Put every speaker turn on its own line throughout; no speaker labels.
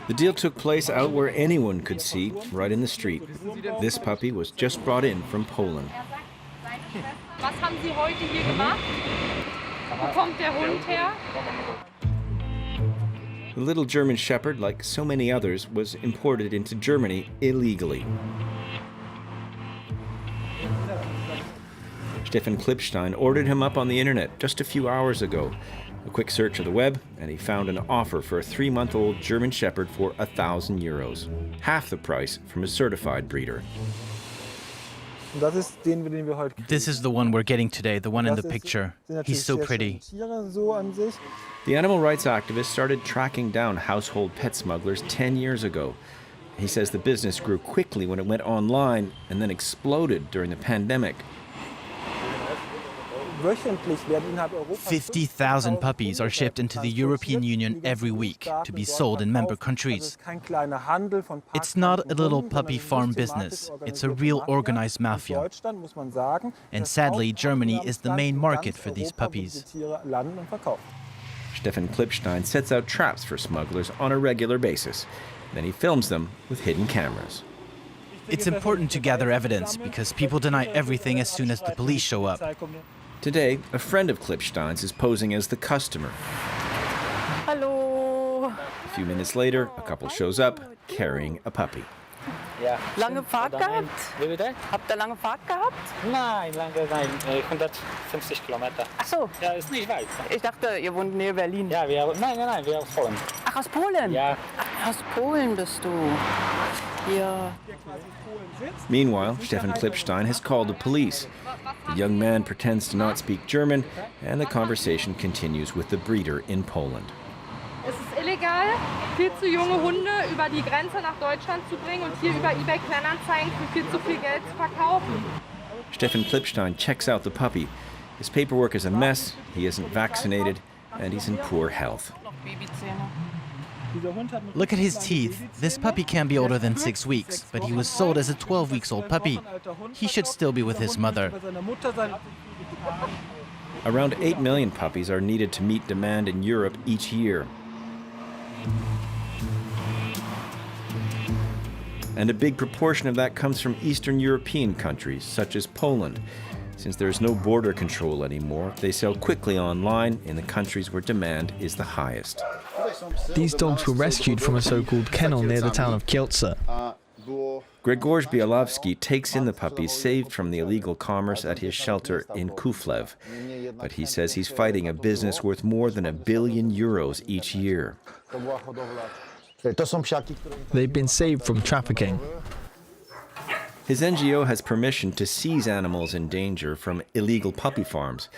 The deal took place out where anyone could see, right in the street. This puppy was just brought in from Poland.
Was haben Sie heute hier gemacht? Wo kommt der Hund her?
The little German Shepherd, like so many others, was imported into Germany illegally. Stefan Klipstein ordered him up on the internet just a few hours ago. A quick search of the web, and he found an offer for a 3-month-old German Shepherd for €1,000, half the price from a certified breeder.
This is the one we're getting today, the one in the picture. He's so pretty.
The animal rights activist started tracking down household pet smugglers 10 years ago. He says the business grew quickly when it went online and then exploded during the pandemic.
50,000 puppies are shipped into the European Union every week to be sold in member countries. It's not a little puppy farm business, it's a real organized mafia. And sadly, Germany is the main market for these puppies.
Stefan Klipstein sets out traps for smugglers on a regular basis. Then he films them with hidden cameras.
It's important to gather evidence because people deny everything as soon as the police show up.
Today, a friend of Klipstein's is posing as the customer.
Hallo.
A few minutes later, a couple shows up carrying a puppy.
Lange Fahrt gehabt?
Wie bitte?
Habt ihr lange Fahrt gehabt?
Nein, 150 Kilometer.
Ach so.
Ja, ist nicht weit.
Ich dachte, ihr wohnt nähe Berlin.
Ja, nein, wir aus Polen.
Ach, aus Polen?
Ja.
Ach, aus Polen bist du. Ja.
Meanwhile, Stefan Klipstein has called the police. The young man pretends to not speak German, and the conversation continues with the breeder in Poland.
Es ist illegal, viel zu junge Hunde über die Grenze nach Deutschland zu bringen und hier über eBay Kleinanzeigen für viel zu viel Geld zu verkaufen.
Stefan Klipstein checks out the puppy. His paperwork is a mess, he isn't vaccinated, and he's in poor health.
Look at his teeth. This puppy can't be older than 6 weeks, but he was sold as a 12-week-old puppy. He should still be with his mother.
Around 8 million puppies are needed to meet demand in Europe each year. And a big proportion of that comes from Eastern European countries, such as Poland. Since there's no border control anymore, they sell quickly online in the countries where demand is the highest.
These dogs were rescued from a so-called kennel near the town of Kielce.
Grzegorz Bialowski takes in the puppies saved from the illegal commerce at his shelter in Kuflev. But he says he's fighting a business worth more than €1 billion each year.
They've been saved from trafficking.
His NGO has permission to seize animals in danger from illegal puppy farms.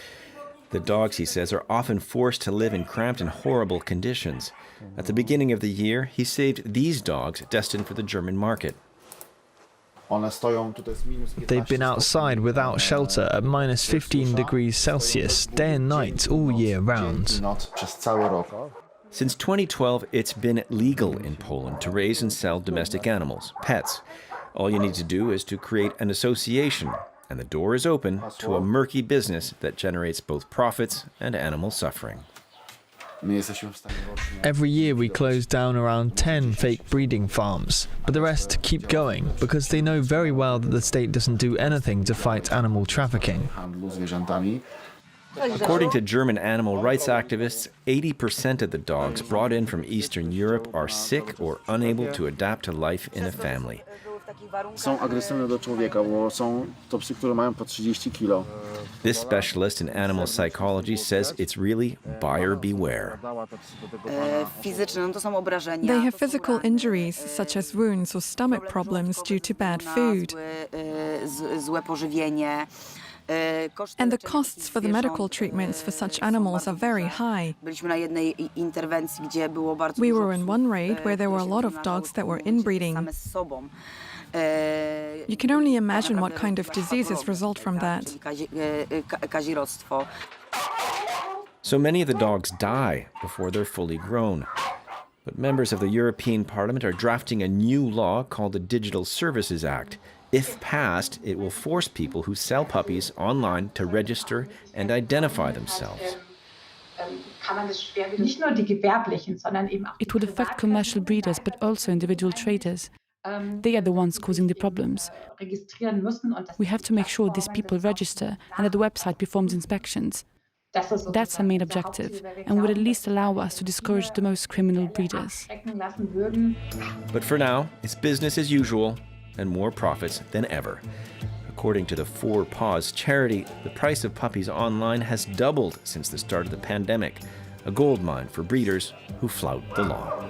The dogs, he says, are often forced to live in cramped and horrible conditions. At the beginning of the year, he saved these dogs destined for the German market.
They've been outside without shelter at minus 15 degrees Celsius, day and night, all year round.
Since 2012, it's been legal in Poland to raise and sell domestic animals, pets. All you need to do is to create an association, and the door is open to a murky business that generates both profits and animal suffering.
Every year we close down around 10 fake breeding farms, but the rest keep going because they know very well that the state doesn't do anything to fight animal trafficking.
According to German animal rights activists, 80% of the dogs brought in from Eastern Europe are sick or unable to adapt to life in a family. This specialist in animal psychology says it's really buyer beware.
They have physical injuries, such as wounds or stomach problems due to bad food. And the costs for the medical treatments for such animals are very high. We were in one raid where there were a lot of dogs that were inbreeding. You can only imagine what kind of diseases result from that.
So many of the dogs die before they're fully grown. But members of the European Parliament are drafting a new law called the Digital Services Act. If passed, it will force people who sell puppies online to register and identify themselves.
It would affect commercial breeders, but also individual traders. They are the ones causing the problems. We have to make sure these people register and that the website performs inspections. That's our main objective, and would at least allow us to discourage the most criminal breeders.
But for now, it's business as usual and more profits than ever. According to the Four Paws charity, the price of puppies online has doubled since the start of the pandemic, a goldmine for breeders who flout the law.